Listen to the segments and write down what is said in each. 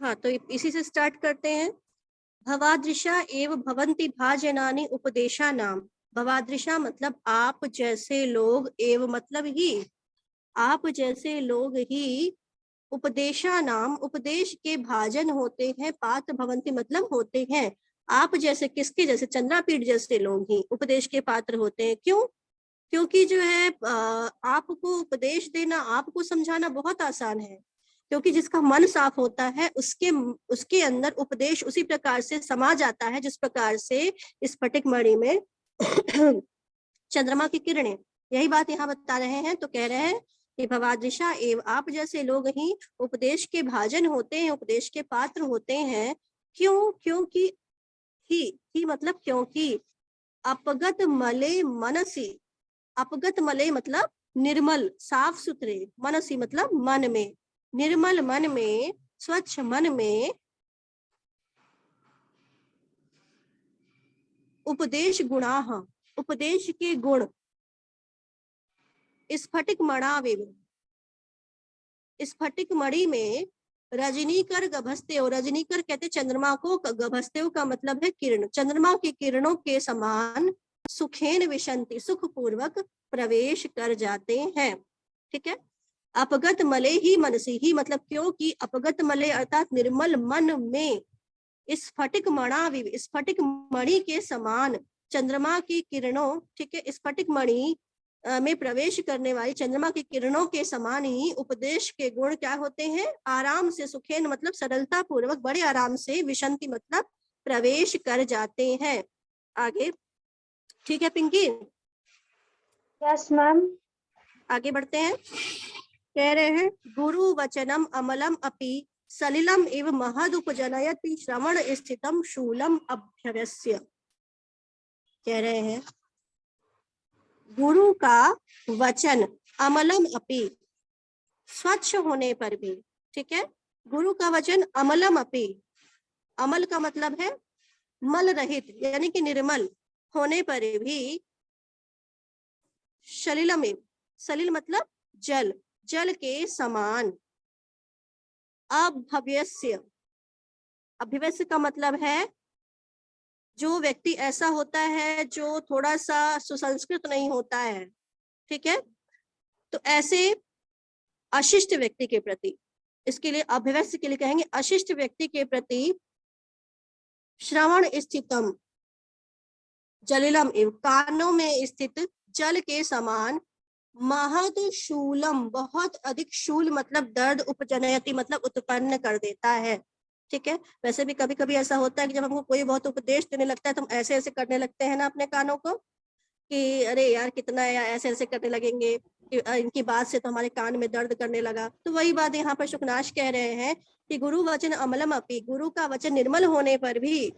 हाँ, तो इसी से स्टार्ट करते हैं। भवादृशा एव भवन्ति भाजनानि उपदेशा नाम। भवादृशा मतलब आप जैसे लोग, एव मतलब ही, आप जैसे लोग ही, उपदेशा नाम उपदेश के भाजन होते हैं, पात्र भवन्ति मतलब होते हैं। आप जैसे किसके जैसे? चंद्रापीठ जैसे लोग ही उपदेश के पात्र होते हैं। क्यों? क्योंकि जो है आपको उपदेश देना, आपको समझाना बहुत आसान है, क्योंकि जिसका मन साफ होता है उसके उसके अंदर उपदेश उसी प्रकार से समा जाता है जिस प्रकार से स्फटिक मणि में चंद्रमा की किरणें। यही बात यहाँ बता रहे हैं। तो कह रहे हैं कि भवादृशा एव, आप जैसे लोग ही उपदेश के भाजन होते हैं, उपदेश के पात्र होते हैं। क्यों? क्योंकि ही मतलब क्योंकि अपगत मले मनसी, अपगत मले मतलब निर्मल साफ सुथरे, मनसी मतलब मन में, निर्मल मन में, स्वच्छ मन में उपदेश गुणाः, उपदेश के गुण, स्फटिक मणावेव, स्फटिक मणि में रजनीकर गभस्ते, और रजनीकर कहते चंद्रमा को, गभस्ते का मतलब है किरण, चंद्रमा की किरणों के समान सुखेन विशंति, सुख पूर्वक प्रवेश कर जाते हैं। ठीक है। अपगत मले ही मनसी, ही मतलब क्योंकि अपगत मले अर्थात निर्मल मन में, स्फटिक मणाविव, स्फटिक मणि के समान चंद्रमा की किरणों, ठीक है, स्फटिक मणि में प्रवेश करने वाली चंद्रमा की किरणों के समान ही उपदेश के गुण क्या होते हैं? आराम से, सुखेन मतलब सरलता पूर्वक, बड़े आराम से, विशंति मतलब प्रवेश कर जाते हैं। आगे ठीक है पिंकी? Yes ma'am. आगे बढ़ते हैं। कह रहे हैं गुरु वचनम अमलम अपि सलिलम इव महद उपजनयति श्रवण स्थितम शूलम अभ्यवस्य। कह रहे हैं गुरु का वचन अमलम अपि, स्वच्छ होने पर भी, ठीक है, गुरु का वचन अमलम अपि, अमल का मतलब है मल रहित यानी कि निर्मल होने पर भी, सलिलम, सलिल मतलब जल, जल के समान, अभ्यवस्य, अभ्यवस्य का मतलब है जो व्यक्ति ऐसा होता है जो थोड़ा सा सुसंस्कृत नहीं होता है, ठीक है, तो ऐसे अशिष्ट व्यक्ति के प्रति, इसके लिए अभ्यवस्य के लिए कहेंगे अशिष्ट व्यक्ति के प्रति, श्रवण स्थितम जलिलम एव, कानों में स्थित जल के समान, महद शूलम बहुत अधिक, शूल मतलब दर्द, उपजनयति मतलब उत्पन्न कर देता है। ठीक है। वैसे भी कभी कभी ऐसा होता है कि जब हमको कोई बहुत उपदेश देने लगता है तो हम ऐसे ऐसे करने लगते हैं ना अपने कानों को, कि अरे यार कितना, या ऐसे ऐसे करने लगेंगे कि इनकी बात से तो हमारे कान में दर्द करने लगा। तो वही बात यहाँ पर शुकनाश कह रहे हैं कि गुरु वचन अमलम अपि, गुरु का वचन निर्मल होने पर भी,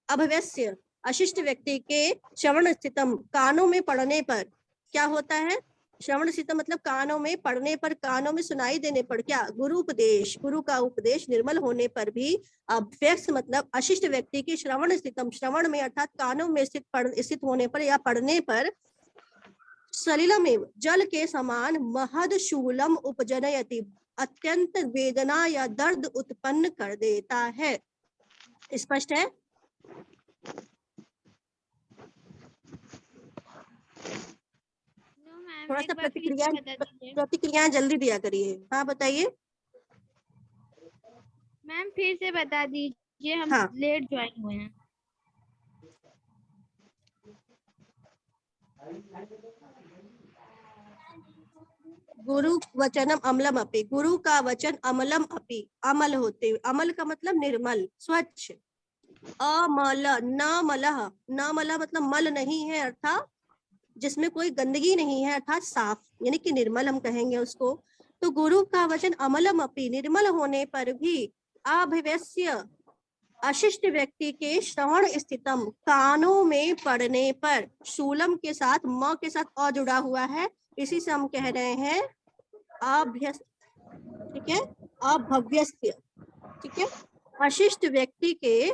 अभवस्य अशिष्ट व्यक्ति के श्रवण स्थितम, कानों में पड़ने पर क्या होता है? श्रवण स्थितम मतलब कानों में पड़ने पर, कानों में सुनाई देने पर क्या? गुरु उपदेश, गुरु का उपदेश निर्मल होने पर भी, अभ्यस्त मतलब अशिष्ट व्यक्ति की श्रवण स्थितम, श्रवण में अर्थात कानों में स्थित होने पर या पढ़ने पर, सलिलमेव जल के समान, महद शूलम उपजनयति अत्यंत वेदना या दर्द उत्पन्न कर देता है। स्पष्ट है? थोड़ा सा प्रतिक्रिया जल्दी दिया करिए। हाँ बताइए मैम, फिर से बता दीजिए, हम हाँ। लेट ज्वाइन हुए हैं। गुरु वचनम अमलम अपि, गुरु का वचन अमलम अपि, अमल होते हुए, अमल का मतलब निर्मल, स्वच्छ, अमल, न मलह, न मलह मतलब मल नहीं है, अर्थात जिसमें कोई गंदगी नहीं है, अर्थात साफ, यानी कि निर्मल हम कहेंगे उसको। तो गुरु का वचन अमलम अपि, निर्मल होने पर भी, अभवस्य अशिष्ट व्यक्ति के श्रवण स्थितम, कानों में पड़ने पर, शूलम के साथ म के साथ अ जुड़ा हुआ है, इसी से हम कह रहे हैं अभ्यस्त, ठीक है, अभव्यस्य, ठीक है, अशिष्ट व्यक्ति के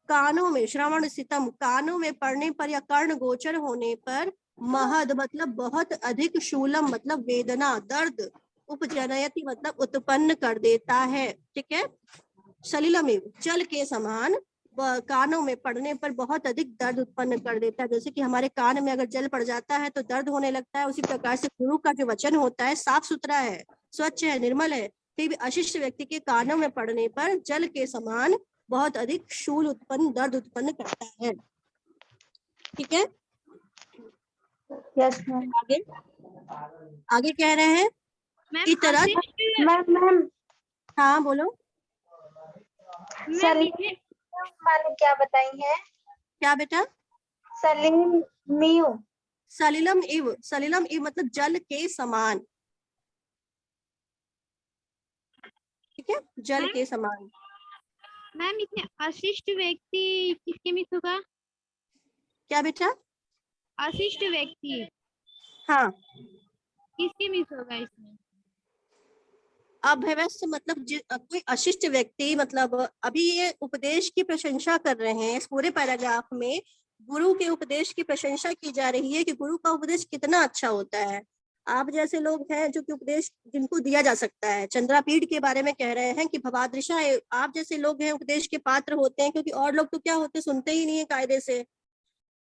कानों में, श्रवण स्थितम कानों में पड़ने पर या कर्ण गोचर होने पर, महद मतलब बहुत अधिक, शूलम मतलब वेदना, दर्द, उपजनयति मतलब उत्पन्न कर देता है। ठीक है। सलिलमिव, जल के समान, कानों में पड़ने पर बहुत अधिक दर्द उत्पन्न कर देता है। जैसे कि हमारे कान में अगर जल पड़ जाता है तो दर्द होने लगता है, उसी प्रकार से गुरु का जो वचन होता है साफ सुथरा है, स्वच्छ है, निर्मल है, फिर भी अशिष्ट व्यक्ति के कानों में पड़ने पर जल के समान बहुत अधिक शूल उत्पन्न, दर्द उत्पन्न करता है। ठीक है, यस मैम। आगे आगे कह रहे हैं मैम इतरत, अशिष्ट मैम हाँ बोलो, सलीम माने क्या बताई है? क्या बेटा? सलीम मियू। सलिलम इव, सलिलम इव मतलब जल के समान, ठीक है, जल के समान। मैम इसमें अशिष्ट व्यक्ति किसके मिस होगा? क्या बेटा? अशिष्ट व्यक्ति हाँ, किसके मिस होगा इसमें? अभ्यस्त मतलब कोई अशिष्ट व्यक्ति, मतलब अभी ये उपदेश की प्रशंसा कर रहे हैं। इस पूरे पैराग्राफ में गुरु के उपदेश की प्रशंसा की जा रही है कि गुरु का उपदेश कितना अच्छा होता है। आप जैसे लोग हैं जो कि उपदेश जिनको दिया जा सकता है, चंद्रापीठ के बारे में कह रहे हैं कि भवादृशा, आप जैसे लोग हैं उपदेश के पात्र होते हैं, क्योंकि और लोग तो क्या होते, सुनते ही नहीं है कायदे से,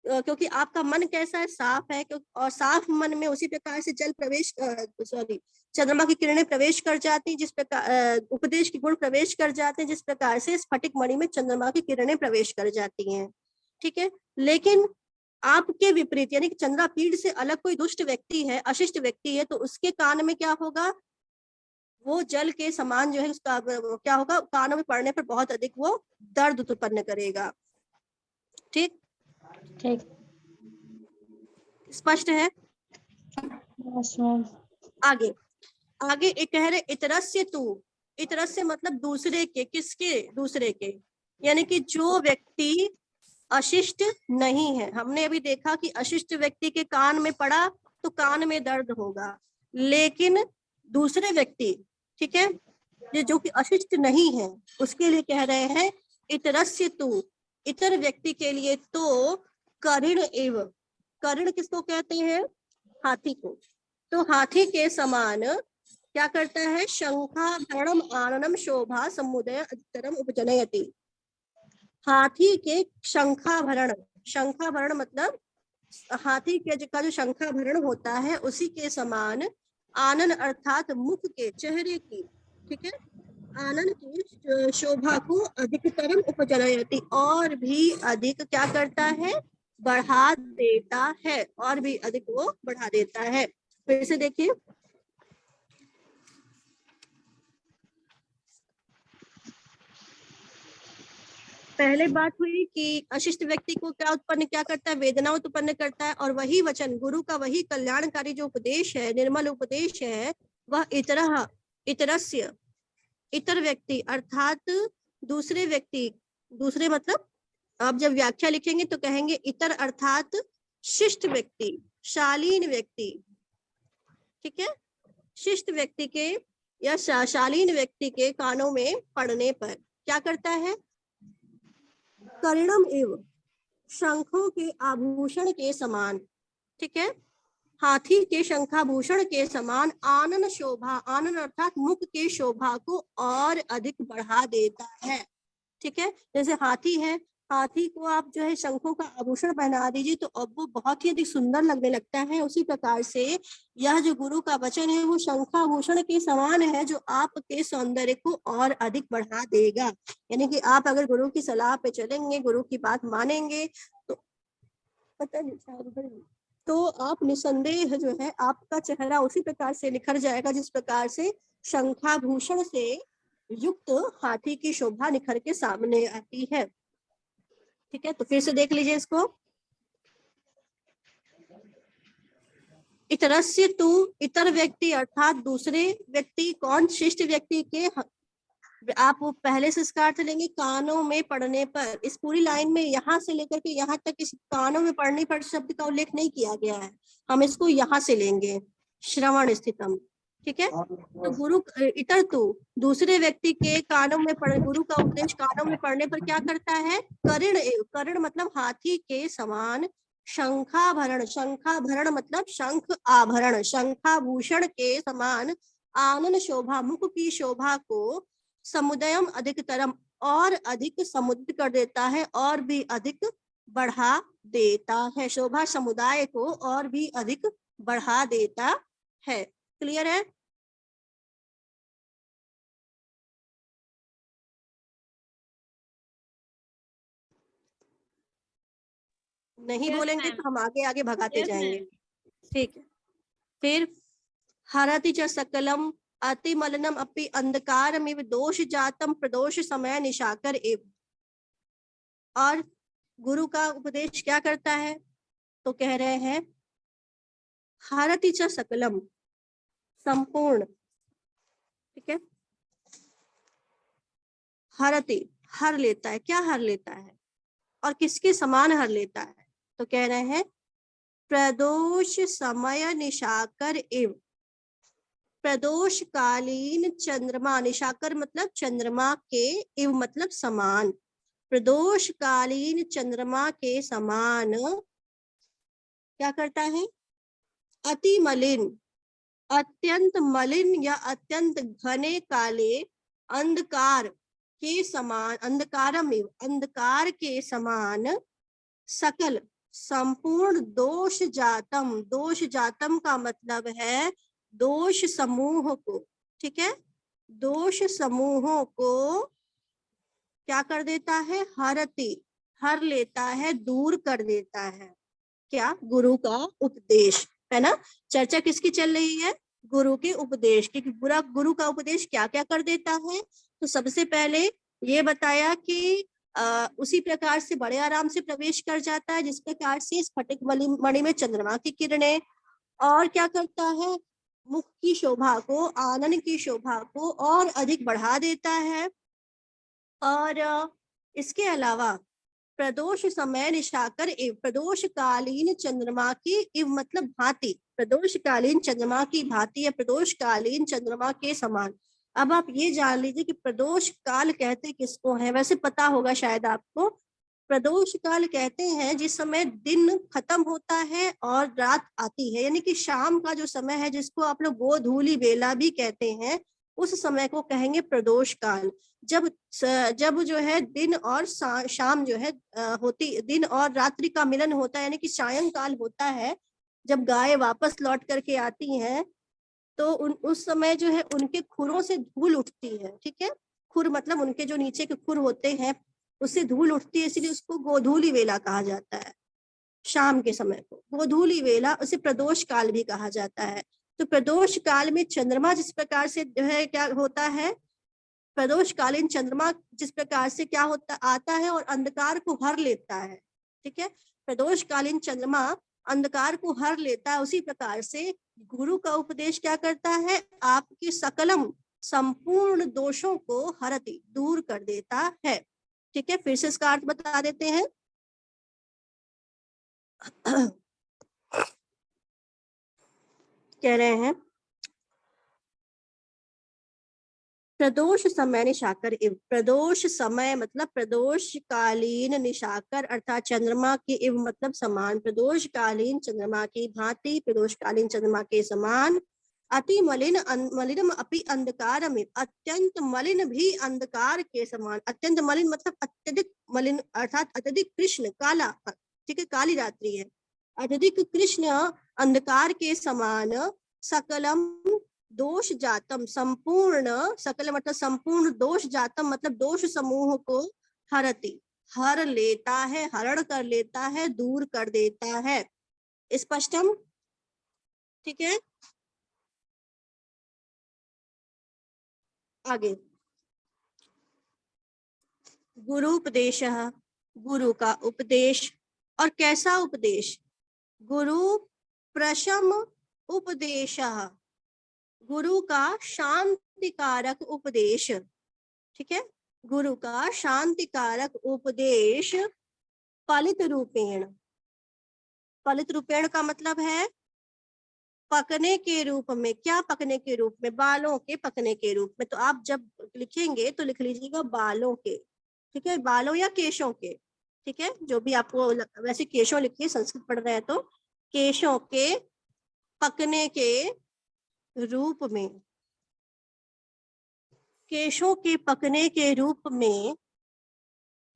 क्योंकि आपका मन कैसा है, साफ है, और साफ मन में उसी प्रकार से जल प्रवेश, सॉरी, चंद्रमा की किरणें प्रवेश कर जाती हैं, जिस प्रकार उपदेश की गुण प्रवेश कर जाते हैं, जिस प्रकार से स्फटिक मणि में चंद्रमा की किरणें प्रवेश कर जाती हैं। ठीक है, लेकिन आपके विपरीत यानी कि चंद्रापीठ से अलग कोई दुष्ट व्यक्ति है, अशिष्ट व्यक्ति है, तो उसके कान में क्या होगा, वो जल के समान जो है उसका क्या होगा, कानों में पड़ने पर बहुत अधिक वो दर्द उत्पन्न करेगा। ठीक, ठीक, स्पष्ट है? Yes ma'am. आगे आगे एक कह रहे इतरस्य तू, इतरस्य मतलब दूसरे के, किसके, दूसरे के, यानी कि जो व्यक्ति अशिष्ट नहीं है। हमने अभी देखा कि अशिष्ट व्यक्ति के कान में पड़ा तो कान में दर्द होगा, लेकिन दूसरे व्यक्ति, ठीक है, ये जो कि अशिष्ट नहीं है, उसके लिए कह रहे हैं इतरस्य तू, इतर व्यक्ति के लिए तो कर्ण एव, कर्ण किसको कहते हैं, हाथी को, तो हाथी के समान क्या करता है, शंखाभरणम आननम शोभा समुदय अधिकतरम उपजनयति, हाथी के शंखाभरण, शंखाभरण मतलब हाथी के का जो शंखाभरण होता है उसी के समान आनन अर्थात मुख के, चेहरे की, ठीक है, आनन की शोभा को अधिकतरम उपजनयति, और भी अधिक क्या करता है, बढ़ा देता है, और भी अधिक वो बढ़ा देता है। फिर से देखिए, पहले बात हुई कि अशिष्ट व्यक्ति को क्या उत्पन्न क्या करता है, वेदना उत्पन्न करता है, और वही वचन गुरु का वही कल्याणकारी जो उपदेश है, निर्मल उपदेश है, वह इतरह, इतरस्य, इतर व्यक्ति अर्थात दूसरे व्यक्ति, दूसरे मतलब आप जब व्याख्या लिखेंगे तो कहेंगे इतर अर्थात शिष्ट व्यक्ति, शालीन व्यक्ति, ठीक है, शिष्ट व्यक्ति के या शालीन व्यक्ति के कानों में पड़ने पर क्या करता है, कर्णम एव, शंखों के आभूषण के समान, ठीक है, हाथी के शंखाभूषण के समान आनन शोभा, आनन अर्थात मुख के शोभा को और अधिक बढ़ा देता है। ठीक है, जैसे हाथी है, हाथी को आप जो है शंखों का आभूषण पहना दीजिए तो अब वो बहुत ही अधिक सुंदर लगने लगता है। उसी प्रकार से यह जो गुरु का वचन है वो शंखाभूषण के समान है, जो आपके सौंदर्य को और अधिक बढ़ा देगा। यानी कि आप अगर गुरु की सलाह पे चलेंगे, गुरु की बात मानेंगे तो पता नहीं, तो आप निसंदेह जो है आपका चेहरा उसी प्रकार से निखर जाएगा जिस प्रकार से शंखाभूषण से युक्त हाथी की शोभा निखर के सामने आती है। ठीक है, तो फिर से देख लीजिए इसको, इतरस्य तू, इतर व्यक्ति अर्थात दूसरे व्यक्ति, कौन, शिष्ट व्यक्ति के, आप पहले से इसका अर्थ लेंगे कानों में पड़ने पर। इस पूरी लाइन में यहाँ से लेकर के यहाँ तक इस कानों में पड़ने पर शब्द का उल्लेख नहीं किया गया है, हम इसको यहाँ से लेंगे, श्रवण स्थितम। ठीक है, तो गुरु इतर तू, दूसरे व्यक्ति के कानों में पड़, गुरु का उपदेश कानों में पड़ने पर क्या करता है, कर्ण एव, कर्ण मतलब हाथी के समान, शंखाभरण, शंखाभरण मतलब शंख आभरण, शंखाभूषण के समान, आनन शोभा, मुख की शोभा को, समुदयम अधिकतरम और अधिक समुद्र कर देता है, और भी अधिक बढ़ा देता है। शोभा समुदाय को और भी अधिक बढ़ा देता है। क्लियर है? नहीं यस बोलेंगे मैम। तो हम आगे आगे भगाते यस जाएंगे। मैम। ठीक है, फिर हरति च सकलम अतिमलिनम अपि अंधकारमिव दोष जातम प्रदोष समय निशाकर एव। और गुरु का उपदेश क्या करता है? तो कह रहे हैं हरति च सकलम, संपूर्ण, ठीक है, हरति हर लेता है। क्या हर लेता है और किसके समान हर लेता है? तो कह रहे हैं प्रदोष समय निशाकर एव। प्रदोष कालीन चंद्रमा, निशाकर मतलब चंद्रमा के, इव मतलब समान, प्रदोष कालीन चंद्रमा के समान क्या करता है? अति मलिन, अत्यंत मलिन या अत्यंत घने काले अंधकार के समान, अंधकारम, अंधकार के समान सकल संपूर्ण दोष जातम। दोष जातम का मतलब है दोष समूह को, ठीक है, दोष समूहों को क्या कर देता है? हरति, हर लेता है, दूर कर देता है। क्या? गुरु का उपदेश, है ना। चर्चा किसकी चल रही है? गुरु के उपदेश की। बुरा गुरु का उपदेश क्या क्या कर देता है? तो सबसे पहले ये बताया कि उसी प्रकार से बड़े आराम से प्रवेश कर जाता है जिस प्रकार से स्फटिक मणि में चंद्रमा की किरणें। और क्या करता है? मुख की शोभा को, आनंद की शोभा को और अधिक बढ़ा देता है। और इसके अलावा प्रदोष समय निशाकर एव, प्रदोष कालीन चंद्रमा की, इव मतलब भांति, प्रदोष कालीन चंद्रमा की भांति या प्रदोष कालीन चंद्रमा के समान। अब आप ये जान लीजिए कि प्रदोष काल कहते किसको है? वैसे पता होगा शायद आपको। प्रदोष काल कहते हैं जिस समय दिन खत्म होता है और रात आती है, यानी कि शाम का जो समय है, जिसको आप लोग गोधूली बेला भी कहते हैं, उस समय को कहेंगे प्रदोष काल। जब जब जो है दिन और शाम जो है होती, दिन और रात्रि का मिलन होता है, यानी कि सायंकाल होता है, जब गाय वापस लौट करके आती हैं, तो उस समय जो है उनके खुरों से धूल उठती है, ठीक है। खुर मतलब उनके जो नीचे के खुर होते हैं उससे धूल उठती है, इसलिए उसको गोधूली वेला कहा जाता है। शाम के समय को गोधूली वेला, उसे प्रदोष काल भी कहा जाता है। तो प्रदोष काल में चंद्रमा जिस प्रकार से जो है क्या होता है, प्रदोष कालीन चंद्रमा जिस प्रकार से क्या होता आता है और अंधकार को हर लेता है, ठीक है। प्रदोष कालीन चंद्रमा अंधकार को हर लेता है, उसी प्रकार से गुरु का उपदेश क्या करता है? आपके सकलम संपूर्ण दोषों को हरति, दूर कर देता है, ठीक है। फिर से इसका अर्थ बता देते हैं। कह रहे हैं प्रदोष समय निशाकर इव, प्रदोष समय मतलब प्रदोष कालीन, निशाकर अर्थात चंद्रमा के, इव मतलब समान, प्रदोष कालीन चंद्रमा की भांति, प्रदोष कालीन चंद्रमा के समान, अति मलिन मलिनम अपि अंधकार में, अत्यंत मलिन भी अंधकार के समान। अत्यंत मलिन मतलब अत्यधिक मलिन, अर्थात अत्यधिक कृष्ण काला, ठीक है, काली रात्रि है, अत्यधिक कृष्ण अंधकार के समान, सकलम दोष जातम, संपूर्ण, सकल मतलब संपूर्ण, दोष जातम मतलब दोष समूह को हरति, हर लेता है, हरण कर लेता है, दूर कर देता है। स्पष्टम? ठीक है, आगे गुरु उपदेश, गुरु का उपदेश। और कैसा उपदेश? गुरु प्रशम उपदेश, गुरु का शांतिकारक उपदेश, ठीक है। गुरु का शांतिकारक उपदेश फलित रूपेण, फलित रूपेण का मतलब है पकने के रूप में। क्या पकने के रूप में? बालों के पकने के रूप में। तो आप जब लिखेंगे तो लिख लीजिएगा बालों के, ठीक है, बालों या केशों के, ठीक है, जो भी आपको वैसे केशों लिखिए, संस्कृत पढ़ रहे हैं तो केशों के पकने के रूप में, केशों के पकने के रूप में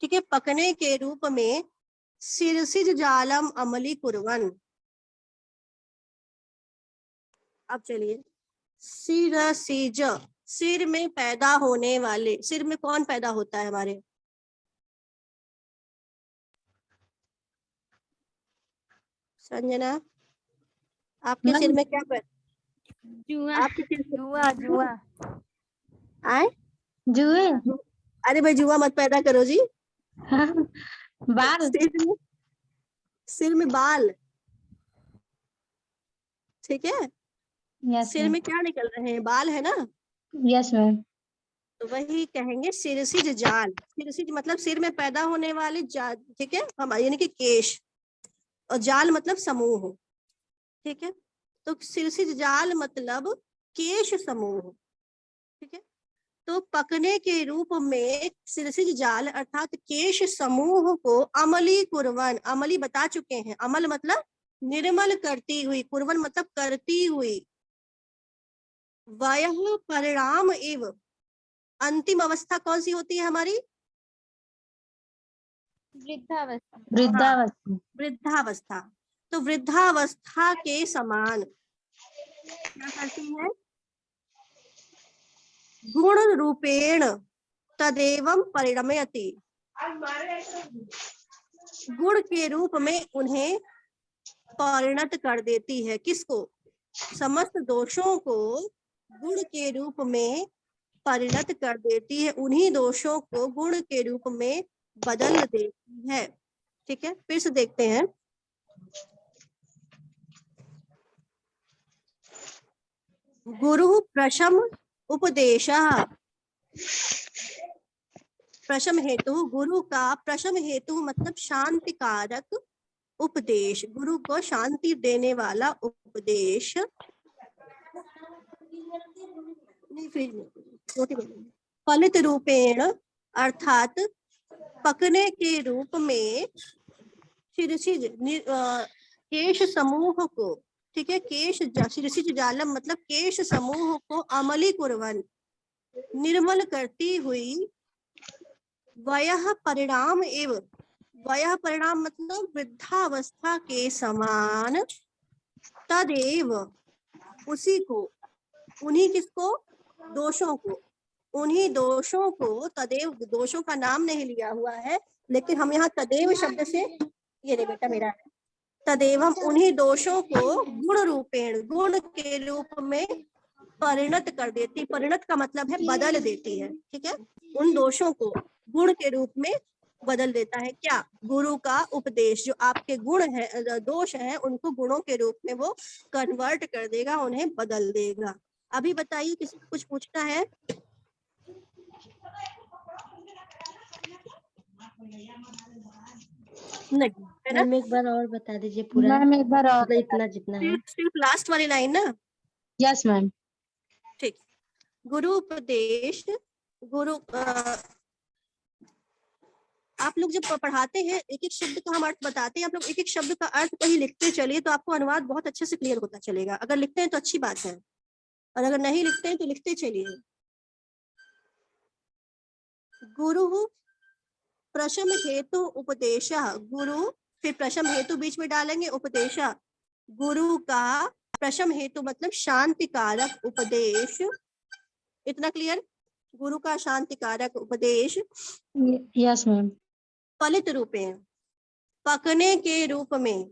ठीक है, पकने के रूप में शिरसिज जालम अमली कुर्वन। अब चलिए, शिरसिज, सिर में पैदा होने वाले, सिर में कौन पैदा होता है हमारे? संजना, आपके सिर में क्या पैदा? जुआ। आपके सिर में जुआ जुआ आए? जुए। अरे भाई जुआ मत पैदा करो जी। बाल। सिर में बाल, ठीक है, यस सिर में क्या निकल रहे हैं? बाल है ना, यस मैम। तो वही कहेंगे शिरसिज जाल। शिरसिज मतलब सिर में पैदा होने वाले जाल, ठीक है, हम यानी कि केश, और जाल मतलब समूह, ठीक है, तो शिरसिज जाल मतलब केश समूह, ठीक है। तो पकने के रूप में शिरसिज जाल अर्थात केश समूह को अमली कुर्वन, अमली बता चुके हैं, अमल मतलब निर्मल करती हुई, कुर्वन मतलब करती हुई, वयः परिणाम एव, अंतिम अवस्था कौन सी होती है हमारी? वृद्धावस्था। वृद्धावस्था। वृद्धावस्था। तो वृद्धावस्था के समान क्या करती है? गुण रूपेण तदेवं परिणमयति, गुण के रूप में उन्हें परिणत कर देती है। किसको? समस्त दोषों को गुण के रूप में परिणत कर देती है, उन्हीं दोषों को गुण के रूप में बदल देती है, ठीक है। फिर से देखते हैं, गुरु प्रशम उपदेशः, प्रशम हेतु, गुरु का प्रशम हेतु मतलब शांति कारक उपदेश, गुरु को शांति देने वाला उपदेश, फलित रूपेण अर्थात पकने के रूप में शिरसिज केश समूह को, ठीक है, केश शिरसिज जालम मतलब केश समूह को अमली कुर्वन, निर्मल करती हुई, वयः परिणाम एवं, वयः परिणाम मतलब वृद्धावस्था के समान, तदेव उसी को, उन्हीं किसको? दोषों को, उन्हीं दोषों को, तदेव दोषों का नाम नहीं लिया हुआ है, लेकिन हम यहाँ तदेव शब्द से, ये रे बेटा मेरा है, तदेवम उन्हीं दोषों को गुण रूपेण, गुण के रूप में परिणत कर देती, परिणत का मतलब है बदल देती है, ठीक है, उन दोषों को गुण के रूप में बदल देता है। क्या? गुरु का उपदेश, जो आपके गुण है, दोष है, उनको गुणों के रूप में वो कन्वर्ट कर देगा, उन्हें बदल देगा। अभी बताइए, किसी को कुछ पूछना है? नहीं है ना? मैम एक बार और बता दीजिए पूरा। मैम एक बार और इतना जितना है। सिर्फ लास्ट वाली लाइन ना? Yes ma'am. ठीक, गुरु उपदेश, गुरु आप लोग जब पढ़ाते हैं एक एक शब्द का हम अर्थ बताते हैं, आप लोग एक एक शब्द का अर्थ कहीं लिखते चलिए तो आपको अनुवाद बहुत अच्छे से क्लियर होता चलेगा। अगर लिखते हैं तो अच्छी बात है, और अगर नहीं लिखते हैं तो लिखते चलिए। गुरु प्रशम हेतु उपदेशः, गुरु फिर प्रशम हेतु बीच में डालेंगे, उपदेशः गुरु का प्रशम हेतु मतलब शांति कारक उपदेश, इतना क्लियर? गुरु का शांति कारक उपदेश यस मैम। फलित रूपेण, पकने के रूप में,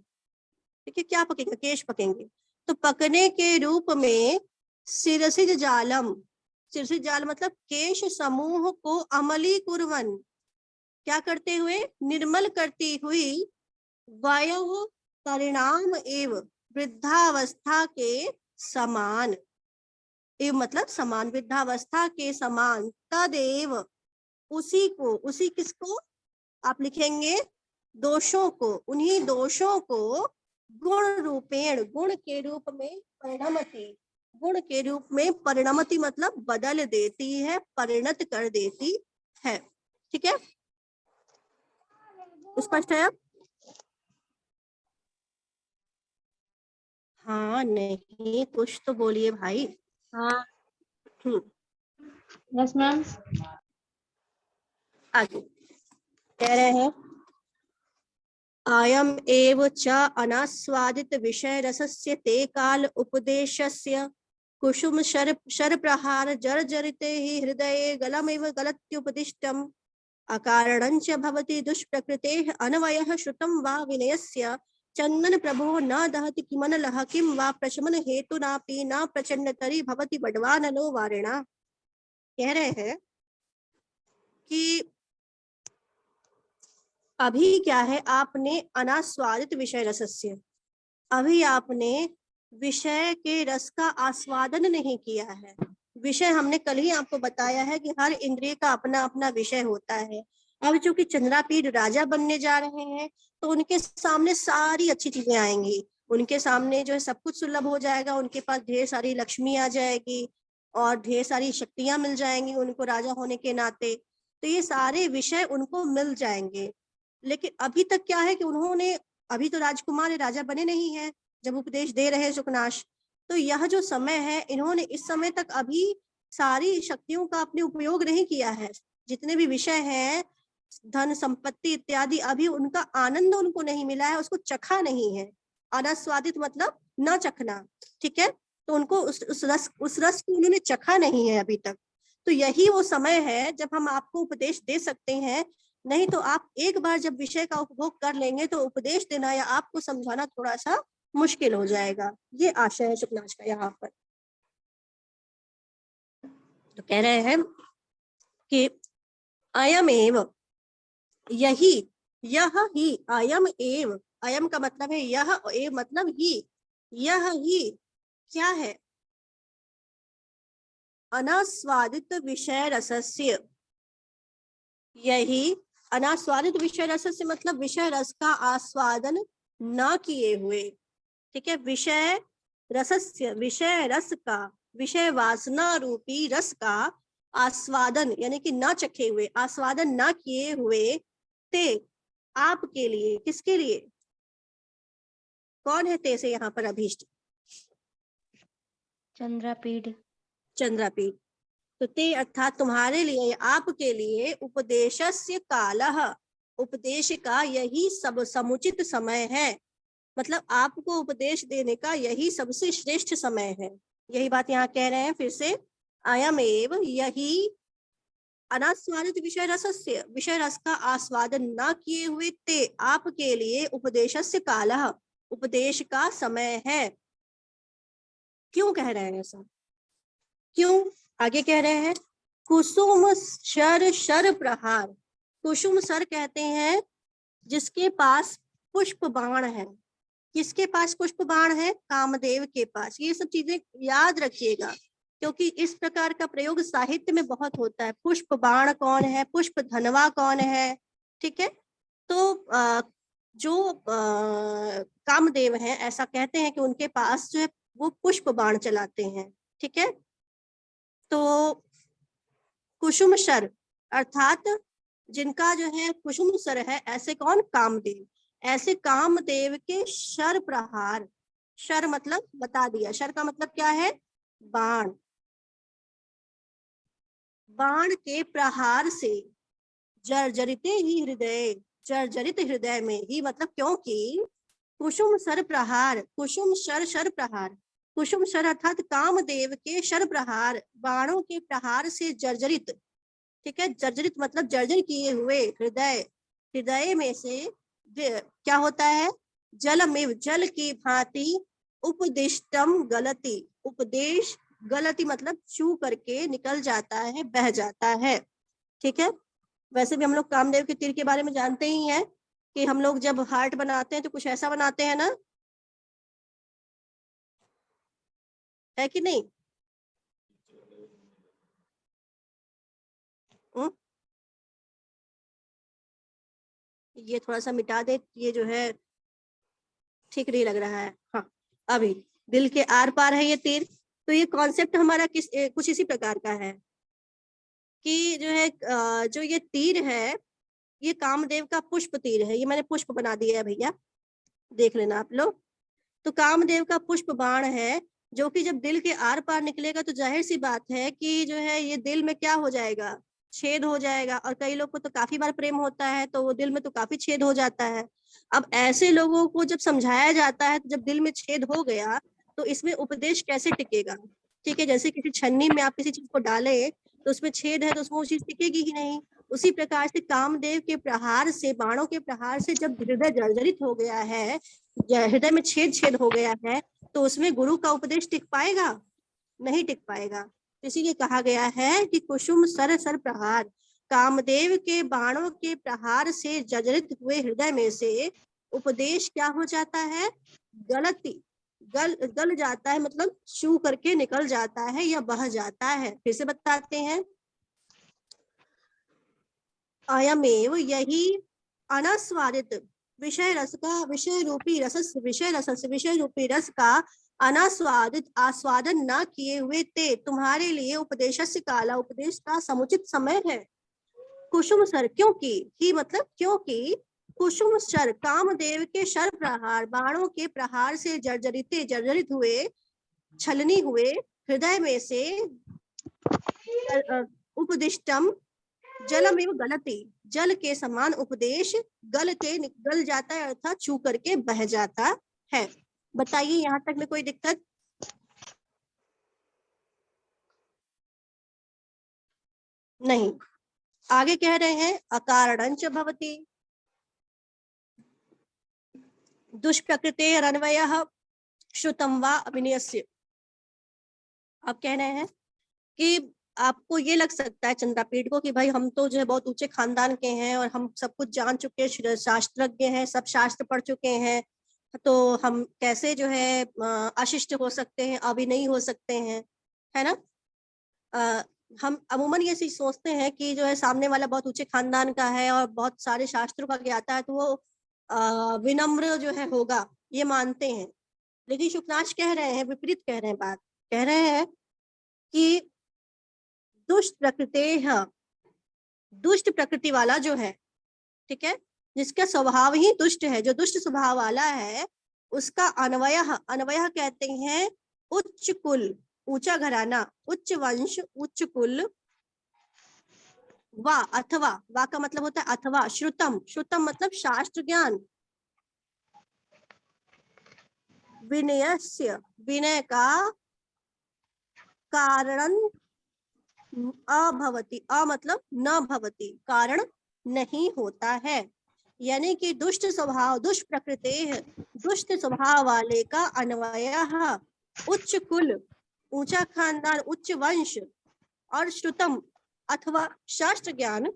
ठीक है, क्या पकेगा? केश पकेंगे, तो पकने के रूप में शिरसिज जालम, शिरसिज जाल मतलब केश समूह को अमली कुर्वन, क्या करते हुए? निर्मल करती हुई, वयः परिणाम एव वृद्धावस्था के समान, एव मतलब समान, वृद्धावस्था के समान, तदेव उसी को, उसी किसको आप लिखेंगे? दोषों को, उन्हीं दोषों को गुण रूपेण, गुण के रूप में परिणमति, गुण के रूप में परिणमति मतलब बदल देती है, परिणत कर देती है, ठीक है, स्पष्ट है अब? हाँ नहीं, कुछ तो बोलिए भाई। हाँ यस मैम। आगे कह रहे हैं आयम एव च अनास्वादित विषय रसस्य ते काल उपदेशस्य कुसुम शर प्रहार जर्जरिते हि हृदये गलमेव गलत्युपदिष्टम् अकारणञ्च भवति दुष्प्रकृतेः अन्वयः श्रुतं वा विनयस्य चन्दन प्रभो न दहति किमनलः किं वा प्रशमन हेतुनापि न प्रचंडतरी भवति बडवानलो वारिणा। कह रहे हैं कि अभी क्या है, आपने अनास्वादित विषय रसस्य, अभी आपने विषय के रस का आस्वादन नहीं किया है। विषय हमने कल ही आपको बताया है कि हर इंद्रिय का अपना अपना विषय होता है। अब चूंकि चंद्रापीठ राजा बनने जा रहे हैं तो उनके सामने सारी अच्छी चीजें आएंगी, उनके सामने जो है सब कुछ सुलभ हो जाएगा, उनके पास ढेर सारी लक्ष्मी आ जाएगी और ढेर सारी शक्तियां मिल जाएंगी उनको राजा होने के नाते। तो ये सारे विषय उनको मिल जाएंगे। लेकिन अभी तक क्या है कि उन्होंने, अभी तो राजकुमार राजा बने नहीं है जब उपदेश दे रहे हैं सुकनाश, तो यह जो समय है इन्होंने इस समय तक अभी सारी शक्तियों का अपने उपयोग नहीं किया है। जितने भी विषय हैं, धन संपत्ति इत्यादि, अभी उनका आनंद उनको नहीं मिला है, उसको चखा नहीं है। अनास्वादित मतलब न चखना, ठीक है। तो उनको उस रस को उन्होंने चखा नहीं है अभी तक। तो यही वो समय है जब हम आपको उपदेश दे सकते हैं। नहीं तो आप एक बार जब विषय का उपभोग कर लेंगे तो उपदेश देना या आपको समझाना थोड़ा सा मुश्किल हो जाएगा। ये आशय है शुक्लांश का यहाँ पर। तो कह रहे हैं कि अयम एव, यही, यह ही, अयम एव, अयम का मतलब है यह, एव मतलब ही, यह ही क्या है, अनास्वादित विषय रसस्य, यही अनास्वादित विषय रस से मतलब विषय रस का आस्वादन न किए हुए, ठीक है। विषय रसस्य, विषय रस का, विषय वासना रूपी रस का आस्वादन यानी कि न चखे हुए, आस्वादन न किए हुए, ते आपके लिए, किसके लिए, कौन है ते से यहाँ पर अभीष्ट, चंद्रापीठ, चंद्रापीठ। तो ते अर्थात तुम्हारे लिए, आपके लिए उपदेशस्य कालः, उपदेश का यही सब समुचित समय है। मतलब आपको उपदेश देने का यही सबसे श्रेष्ठ समय है। यही बात यहाँ कह रहे हैं फिर से, अयम एव, यही अनास्वादित विषय रसस्य, विषय रस का आस्वादन न किए हुए, ते आपके लिए उपदेशस्य कालः, उपदेश का समय है। क्यों कह रहे हैं ऐसा, क्यों, आगे कह रहे हैं कुसुम शर प्रहार, कुसुम सर कहते हैं जिसके पास पुष्प बाण है। किसके पास पुष्प बाण है, कामदेव के पास। ये सब चीजें याद रखिएगा क्योंकि इस प्रकार का प्रयोग साहित्य में बहुत होता है। पुष्प बाण कौन है, पुष्प धनवा कौन है, ठीक है। तो जो कामदेव हैं ऐसा कहते हैं कि उनके पास जो है वो पुष्प बाण चलाते हैं, ठीक है। तो कुसुम शर अर्थात जिनका जो है कुसुम सर है, ऐसे कौन, कामदेव, ऐसे कामदेव के शर प्रहार, शर मतलब बता दिया, शर का मतलब क्या है, बाण, बाण के प्रहार से जर्जरिते ही हृदय, जर्जरित हृदय में ही मतलब क्योंकि कुसुम सर प्रहार, कुसुम शर प्रहार, कुसुम शर अर्थात कामदेव के शर प्रहार, बाणों के प्रहार से जर्जरित, ठीक है। जर्जरित मतलब जर्जर किए हुए हृदय, हृदय में से क्या होता है, जल में, जल की भांति उपदिष्टम गलती, उपदेश गलती मतलब छू करके निकल जाता है, बह जाता है, ठीक है। वैसे भी हम लोग कामदेव के तीर के बारे में जानते ही हैं कि हम लोग जब हार्ट बनाते हैं तो कुछ ऐसा बनाते हैं ना, है कि नहीं। ये थोड़ा सा मिटा दे, ये जो है ठीक नहीं लग रहा है। हाँ, अभी दिल के आर पार है ये तीर। तो ये कॉन्सेप्ट हमारा कुछ इसी प्रकार का है कि जो है जो ये तीर है ये कामदेव का पुष्प तीर है। ये मैंने पुष्प बना दिया है भैया, देख लेना आप लोग। तो कामदेव का पुष्प बाण है जो कि जब दिल के आर पार निकलेगा तो जाहिर सी बात है कि जो है ये दिल में क्या हो जाएगा, छेद हो जाएगा। और कई लोग को तो काफी बार प्रेम होता है तो वो दिल में तो काफी छेद हो जाता है। अब ऐसे लोगों को जब समझाया जाता है तो जब दिल में छेद हो गया तो इसमें उपदेश कैसे टिकेगा? ठीक है, जैसे किसी छन्नी में आप किसी चीज को डाले तो उसमें छेद है तो उसमें वो चीज टिकेगी ही नहीं। उसी प्रकार से कामदेव के प्रहार से, बाणों के प्रहार से जब हृदय जर्जरित हो गया है, हृदय में छेद छेद हो गया है, तो उसमें गुरु का उपदेश टिक पाएगा? नहीं टिक पाएगा। इसीलिए कहा गया है कि कुसुम सर सर प्रहार, कामदेव के बाणों के प्रहार से जर्जरित हुए हृदय में से उपदेश क्या हो जाता है? गलती गल जाता है, मतलब छू करके निकल जाता है या बह जाता है। फिर से बताते हैं, अयमेव, यही अनास्वादित विषय रस का, विषय रूपी रस का अनास्वादित, आस्वादन न किए हुए ते तुम्हारे लिए उपदेशस्य काला, उपदेश का समुचित समय है। कुसुम सर, क्योंकि ही मतलब क्योंकि कुसुम सर, कामदेव के शर प्रहार, बाणों के प्रहार से जर्जरित हुए, छलनी हुए हृदय में से उपदिष्टम जलमेव गलति, जल के समान उपदेश गल जाता है, अर्थात छू करके बह जाता है। बताइए, यहाँ तक में कोई दिक्कत? नहीं। आगे कह रहे हैं, अकारणंच भवति दुष्प्रकृतेरन्वयः श्रुतं वा अभिनयस्य। अब कह रहे हैं कि आपको ये लग सकता है चंद्रापीठ को कि भाई हम तो जो है बहुत ऊंचे खानदान के हैं और हम सब कुछ जान चुके हैं, शास्त्रज्ञ हैं, सब शास्त्र पढ़ चुके हैं, तो हम कैसे जो है अशिष्ट हो सकते हैं, अभिनयी हो सकते हैं, है ना? हम अमूमन ये चीज सोचते हैं कि जो है सामने वाला बहुत ऊंचे खानदान का है और बहुत सारे शास्त्रों का ज्ञाता है तो वो विनम्र जो है होगा, ये मानते हैं। लेकिन शुक्राचार्य कह रहे हैं, विपरीत कह रहे हैं बात। कह रहे हैं कि दुष्ट प्रकृति वाला जो है, ठीक है, जिसका स्वभाव ही दुष्ट है, जो दुष्ट स्वभाव वाला है, उसका अन्वय कहते हैं उच्च कुल, ऊंचा घराना, उच्च वंश, उच्च कुल, वा अथवा, वा का मतलब होता है अथवा, श्रुतम, श्रुतम मतलब शास्त्र ज्ञान, विनयस्य, विनय का कारण अभवति, अ मतलब न भवति, कारण नहीं होता है। यानी कि दुष्ट स्वभाव, दुष्ट प्रकृति, दुष्ट स्वभाव वाले का अन्वय उच्च कुल, ऊंचा खानदान, उच्च वंश, और श्रुतम अथवा शास्त्र ज्ञान,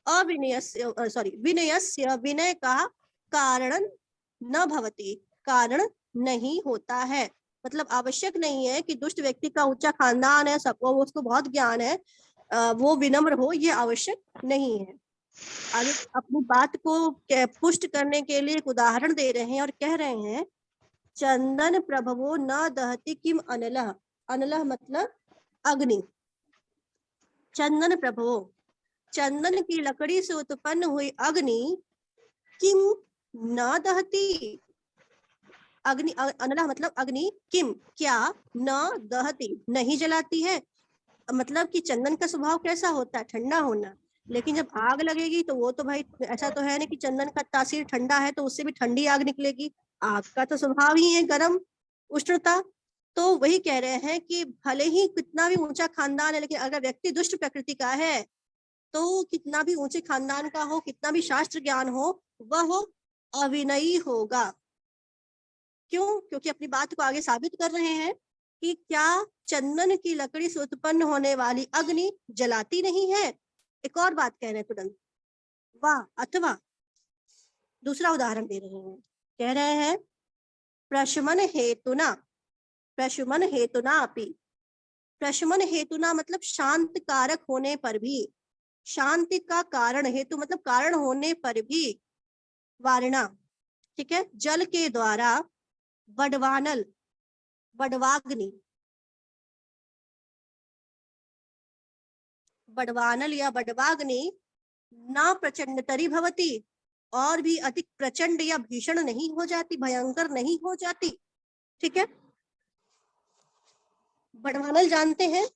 अविनयस्य विनयस्य, विनय का कारण न भवति, कारण नहीं होता है। मतलब आवश्यक नहीं है कि दुष्ट व्यक्ति का ऊंचा खानदान है, सबको उसको बहुत ज्ञान है, वो विनम्र हो, ये आवश्यक नहीं है। आगे अपनी बात को पुष्ट करने के लिए एक उदाहरण दे रहे हैं और कह रहे हैं, चंदन प्रभवो न दहति किम अनलः, अनलः मतलब अग्नि, चंदन प्रभवो, चंदन की लकड़ी से उत्पन्न हुई अग्नि किम न दहती, अग्नि, अनला मतलब अग्नि, किम क्या, न दहती नहीं जलाती है। मतलब कि चंदन का स्वभाव कैसा होता है? ठंडा होना। लेकिन जब आग लगेगी तो वो तो भाई ऐसा तो है नहीं कि चंदन का तासीर ठंडा है तो उससे भी ठंडी आग निकलेगी। आग का तो स्वभाव ही है गर्म, उष्णता। तो वही कह रहे हैं कि भले ही कितना भी ऊंचा खानदान है, लेकिन अगर व्यक्ति दुष्ट प्रकृति का है तो कितना भी ऊंचे खानदान का हो, कितना भी शास्त्र ज्ञान हो, वह अविनयी होगा। क्यों? क्योंकि अपनी बात को आगे साबित कर रहे हैं कि क्या चंदन की लकड़ी से उत्पन्न होने वाली अग्नि जलाती नहीं है? एक और बात कह रहे हैं तुरंत, वाह अथवा दूसरा उदाहरण दे रहे हैं, कह रहे हैं प्रशमन हेतुना, प्रशमन हेतुना अपि, प्रशमन हेतुना मतलब शांत कारक होने पर भी, शांति का कारण, हेतु मतलब कारण होने पर भी, वारणा, ठीक है, जल के द्वारा, बडवानल, बडवाग्नि, बडवानल या बडवाग्नि ना प्रचंडतरी भवती, और भी अधिक प्रचंड या भीषण नहीं हो जाती, भयंकर नहीं हो जाती। ठीक है, बडवानल जानते हैं?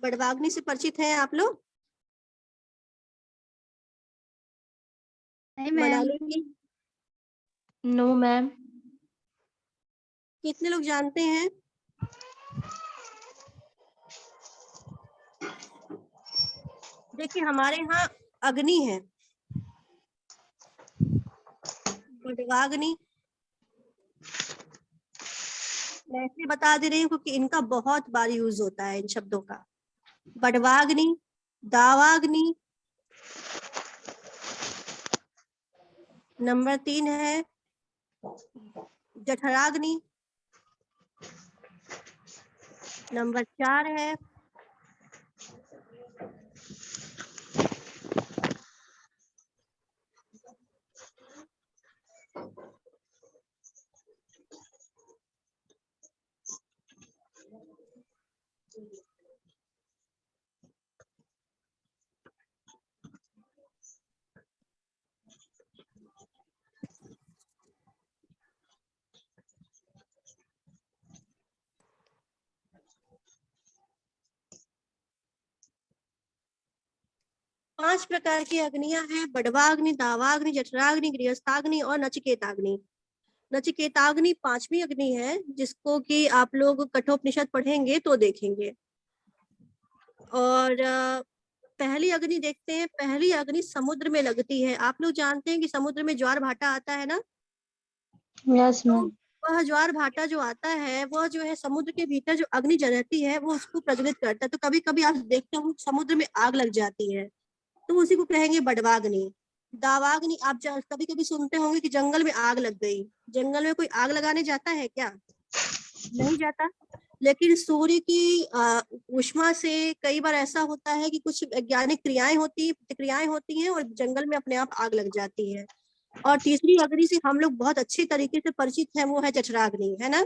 बड़वाग्नि से परिचित हैं आप लोग? नहीं मैम। मनाली की नो मैम। कितने लोग जानते हैं? देखिए हमारे यहाँ अग्नि है, बड़वाग्नि मैं इसलिए बता दे रही हूँ क्योंकि इनका बहुत बार यूज होता है इन शब्दों का। बड़वाग्नि, दावाग्नि, नंबर 3 है जठराग्नि, नंबर 4 है पांच प्रकार की अग्नियां हैं, बड़वाग्नि, दावाग्नि, जठराग्नि, गृहस्थाग्नि और नचिकेताग्नि। नचिकेताग्नि पांचवी अग्नि है जिसको कि आप लोग कठोपनिषद पढ़ेंगे तो देखेंगे। और पहली अग्नि देखते हैं। पहली अग्नि समुद्र में लगती है। आप लोग जानते हैं कि समुद्र में ज्वार भाटा आता है ना? यस तो मैम। वह ज्वार भाटा जो आता है वह जो है समुद्र के भीतर जो अग्नि रहती है वो उसको प्रज्वलित करता है। तो कभी कभी आप देखते हो समुद्र में आग लग जाती है तो उसी को कहेंगे बड़वाग्नि। दावाग्नि आप कभी कभी सुनते होंगे कि जंगल में आग लग गई। जंगल में कोई आग लगाने जाता है क्या? नहीं जाता। लेकिन सूर्य की ऊष्मा से कई बार ऐसा होता है कि कुछ वैज्ञानिक क्रियाएं होती हैं और जंगल में अपने आप आग लग जाती है। और तीसरी अग्नि से हम लोग बहुत अच्छे तरीके से परिचित हैं, वो है जठराग्नि, है ना?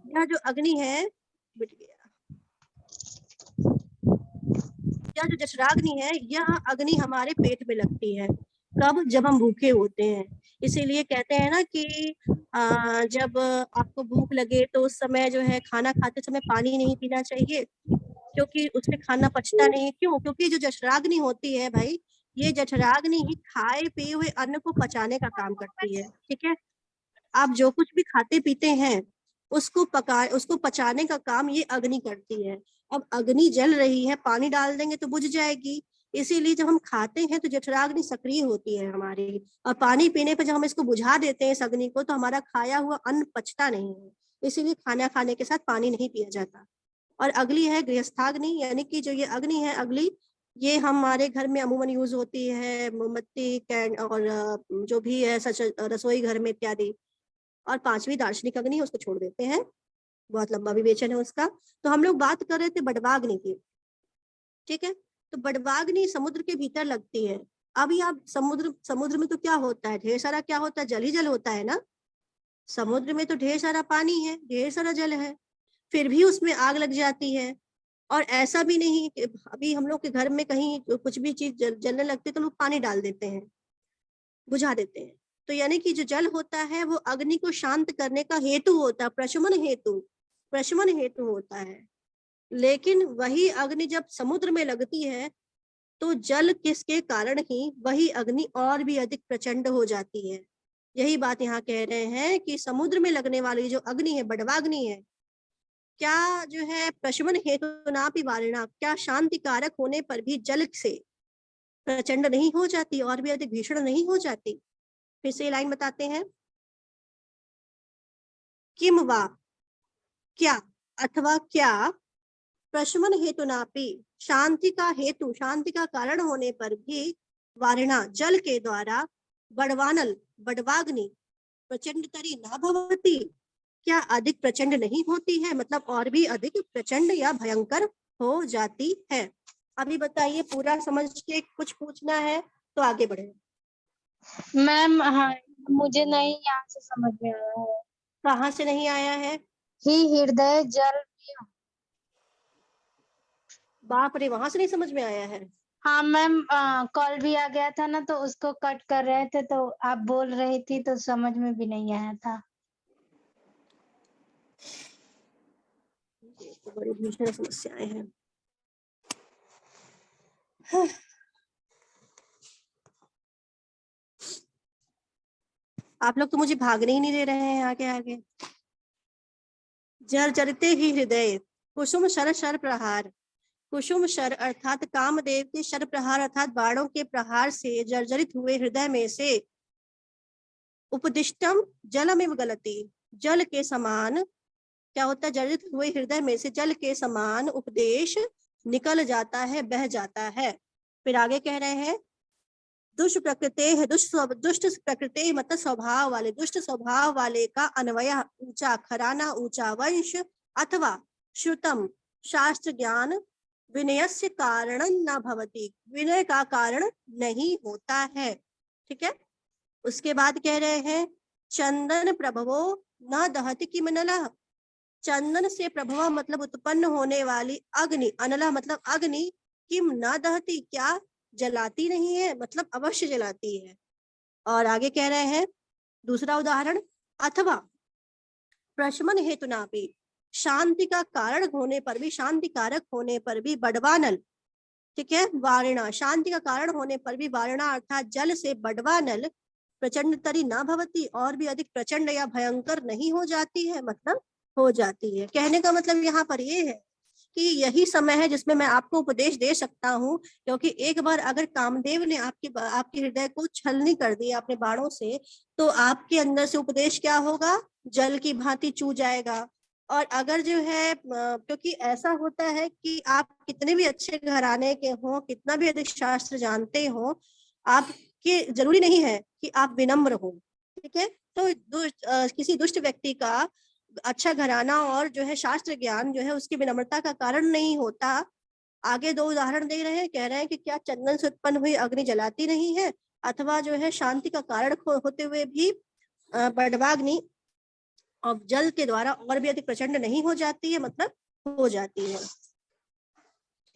यह जो अग्नि है मिट गया, यह जो जठराग्नि है यह अग्नि हमारे पेट में लगती है। कब? जब हम भूखे होते हैं। इसीलिए कहते हैं ना कि जब आपको भूख लगे तो उस समय जो है खाना खाते समय पानी नहीं पीना चाहिए क्योंकि उससे खाना पचता नहीं। क्यों? क्योंकि जो जठराग्नि होती है भाई, ये जठराग्नि ही खाए पिए हुए अन्न को पचाने का काम करती है। ठीक है, आप जो कुछ भी खाते पीते हैं उसको पचाने का काम ये अग्नि करती है। अब अग्नि जल रही है, पानी डाल देंगे तो बुझ जाएगी। इसीलिए जब हम खाते हैं तो जठराग्नि सक्रिय होती है हमारी, और पानी पीने पर जब हम इसको बुझा देते हैं इस अग्नि को तो हमारा खाया हुआ अन्न पचता नहीं है। इसीलिए खाना खाने के साथ पानी नहीं पिया जाता। और अगली है गृहस्थाग्नि, यानी कि जो ये अग्नि है अगली, ये हमारे घर में अमूमन यूज होती है, मोमबत्ती और जो भी है सच रसोई घर में इत्यादि। और पांचवी दार्शनिक अग्नि, उसको छोड़ देते हैं, बहुत लंबा विवेचन है उसका। तो हम लोग बात कर रहे थे बड़वाग्नि की। ठीक है, तो बड़वाग्नि समुद्र के भीतर लगती है। अभी आप समुद्र में तो क्या होता है? ढेर सारा क्या होता है? जल ही जल होता है ना। समुद्र में तो ढेर सारा पानी है, ढेर सारा जल है, फिर भी उसमें आग लग जाती है। और ऐसा भी नहीं कि अभी हम लोग के घर में कहीं कुछ भी चीज जलने लगती है तो लोग पानी डाल देते हैं, बुझा देते हैं। तो यानी कि जो जल होता है वो अग्नि को शांत करने का हेतु होता है, प्रशमन हेतु होता है। लेकिन वही अग्नि जब समुद्र में लगती है तो जल किसके कारण ही वही अग्नि और भी अधिक प्रचंड हो जाती है। यही बात यहाँ कह रहे हैं कि समुद्र में लगने वाली जो अग्नि है, बड़वाग्नि है, क्या जो है प्रशमन हेतु नापि वारिणा, क्या शांति कारक होने पर भी जल से प्रचंड नहीं हो जाती और भी अधिक भीषण नहीं हो जाती? फिर से लाइन बताते हैं। किम वा, क्या, अथवा क्या, प्रशमन हेतु नापी, शांति का हेतु, शांति का कारण होने पर भी, वारिणा, जल के द्वारा, बड़वानल, बड़वाग्नि, प्रचंड तरी न भवती, क्या अधिक प्रचंड नहीं होती है, मतलब और भी अधिक प्रचंड या भयंकर हो जाती है। अभी बताइए, पूरा समझ के कुछ पूछना है तो आगे बढ़े। मैम हाँ, मुझे नहीं यहाँ से समझ में आया है। कहाँ से नहीं आया है? ही हृदय जल। बाप रे, वहां से नहीं समझ में आया है? हाँ मैम, कॉल भी आ गया था ना तो उसको कट कर रहे थे तो आप बोल रही थी तो समझ में भी नहीं आया था। ये तो बड़ी भीषण समस्याएं हैं। आप लोग तो मुझे भागने ही नहीं दे रहे हैं आगे आगे। जर्जरते ही हृदय, कुसुम शर शर प्रहार। कुसुम शर अर्थात कामदेव के शर प्रहार अर्थात बाणों के प्रहार से जर्जरित हुए हृदय में से उपदिष्टम जलमिव गलति, जल के समान क्या होता है, जर्जरित हुए हृदय में से जल के समान उपदेश निकल जाता है, बह जाता है। फिर आगे कह रहे हैं दुष्ट प्रकृति, दुष्ट प्रकृति मतलब स्वभाव वाले, दुष्ट स्वभाव वाले का अन्वय ऊंचा, खराना ऊंचा, वंश अथवा श्रुतम शास्त्र ज्ञान विनयस्य कारण न भवति, विनय का कारण नहीं होता है। ठीक है, उसके बाद कह रहे हैं चंदन प्रभवो न दहति किम नलः, चंदन से प्रभव मतलब उत्पन्न होने वाली अग्नि, अनला मतलब अग्नि, किम न दहती क्या जलाती नहीं है, मतलब अवश्य जलाती है। और आगे कह रहे हैं दूसरा उदाहरण, अथवा प्रशमन हेतु नापी, शांति का कारण होने पर भी, शांति कारक होने पर भी बड़वानल, ठीक है, वारणा, शांति का कारण होने पर भी वारणा अर्थात जल से बड़वानल प्रचंड तरी न भवती, और भी अधिक प्रचंड या भयंकर नहीं हो जाती है, मतलब हो जाती है। कहने का मतलब यहाँ पर ये है कि यही समय है जिसमें मैं आपको उपदेश दे सकता हूँ, क्योंकि एक बार अगर कामदेव ने आपके हृदय को छलनी कर दिया अपने बाणों से, तो आपके अंदर से उपदेश क्या होगा, जल की भांति चू जाएगा। और अगर जो है क्योंकि ऐसा होता है कि आप कितने भी अच्छे घराने के हो, कितना भी अधिक शास्त्र जानते हो, आपके जरूरी नहीं है कि आप विनम्र हो। ठीक है, तो किसी दुष्ट व्यक्ति का अच्छा घराना और जो है शास्त्र ज्ञान जो है उसकी विनम्रता का कारण नहीं होता। आगे दो उदाहरण दे रहे हैं, कह रहे हैं कि क्या चंदन से उत्पन्न हुई अग्नि जलाती नहीं है, अथवा जो है शांति का कारण होते हुए भी बड़वाग्नि और जल के द्वारा और भी अधिक प्रचंड नहीं हो जाती है, मतलब हो जाती है।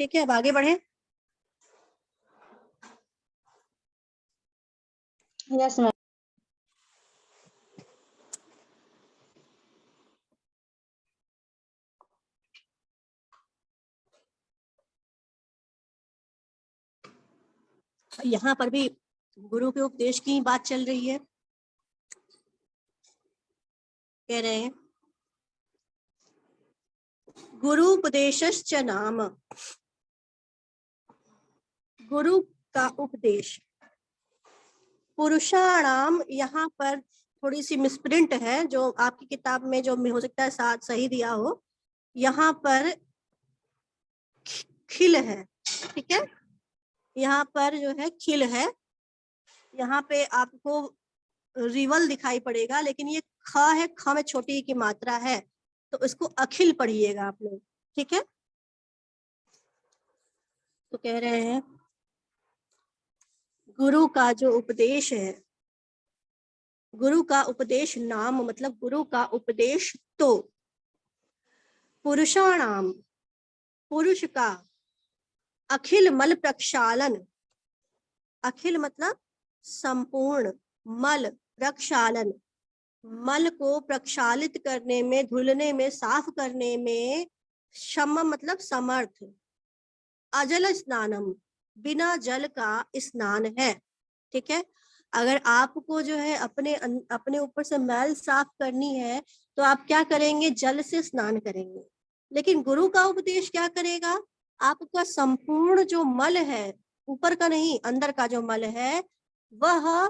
ठीक है, अब आगे बढ़े। Yes ma'am. यहाँ पर भी गुरु के उपदेश की बात चल रही है। कह रहे हैं गुरु उपदेशश्च नाम, गुरु का उपदेश, पुरुषाणाम, यहाँ पर थोड़ी सी मिसप्रिंट है, जो आपकी किताब में जो हो सकता है साथ सही दिया हो, यहाँ पर खिल है। ठीक है, यहाँ पर जो है खिल है, यहाँ पे आपको रिवल दिखाई पड़ेगा, लेकिन ये ख है, ख में छोटी की मात्रा है, तो इसको अखिल पढ़िएगा आप लोग। ठीक है, तो कह रहे हैं गुरु का जो उपदेश है, गुरु का उपदेश नाम मतलब गुरु का उपदेश, तो पुरुषाणाम, पुरुष का, अखिल मल प्रक्षालन, अखिल मतलब संपूर्ण, मल प्रक्षालन, मल को प्रक्षालित करने में, धुलने में, साफ करने में, क्षम मतलब समर्थ, अजल स्नानम, बिना जल का स्नान है। ठीक है, अगर आपको जो है अपने ऊपर से मैल साफ करनी है तो आप क्या करेंगे, जल से स्नान करेंगे। लेकिन गुरु का उपदेश क्या करेगा, आपका संपूर्ण जो मल है, ऊपर का नहीं अंदर का जो मल है, वह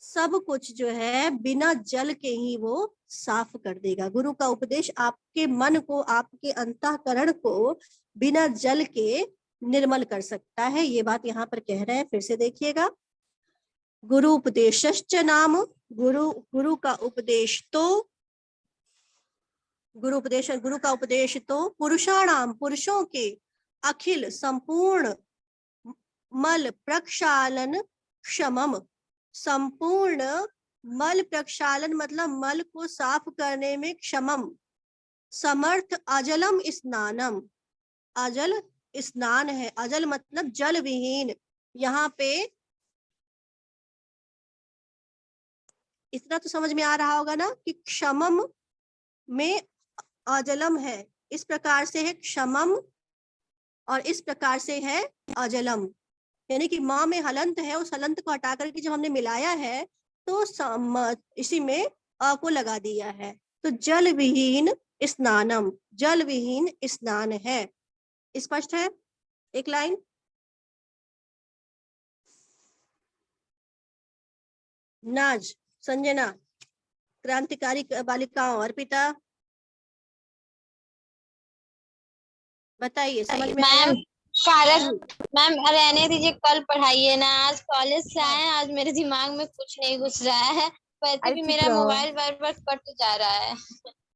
सब कुछ जो है बिना जल के ही वो साफ कर देगा। गुरु का उपदेश आपके मन को, आपके अंतःकरण को बिना जल के निर्मल कर सकता है। ये बात यहाँ पर कह रहे हैं, फिर से देखिएगा, गुरु उपदेशश्च नाम, गुरु का उपदेश तो, गुरु का उपदेश तो पुरुषाणाम, पुरुषों के, अखिल संपूर्ण, मल प्रक्षालन क्षमम, संपूर्ण मल प्रक्षालन मतलब मल को साफ करने में क्षमम, समर्थ, अजलम स्नानम, अजल स्नान है, अजल मतलब जल विहीन। यहाँ पे इतना तो समझ में आ रहा होगा ना कि क्षमम में अजलम है, इस प्रकार से है क्षमम और इस प्रकार से है अजलम। यानी कि माँ में हलंत है, उस हलंत को हटा करके जब हमने मिलाया है तो इसी में अ को लगा दिया है। तो जल विहीन स्नानम, जल विहीन स्नान है। स्पष्ट है? एक लाइन। नाज, संजना, क्रांतिकारी बालिकाओं, अर्पिता बताइए, समझ में आया? मैम कारक मैम रहने दीजिए, कल पढ़ाइए ना। आज कॉलेज से आए हैं, आज मेरे दिमाग में कुछ नहीं घुस रहा है। वैसे अरे भी चुप मेरा रहो। मोबाइल बार बार कट जा रहा है।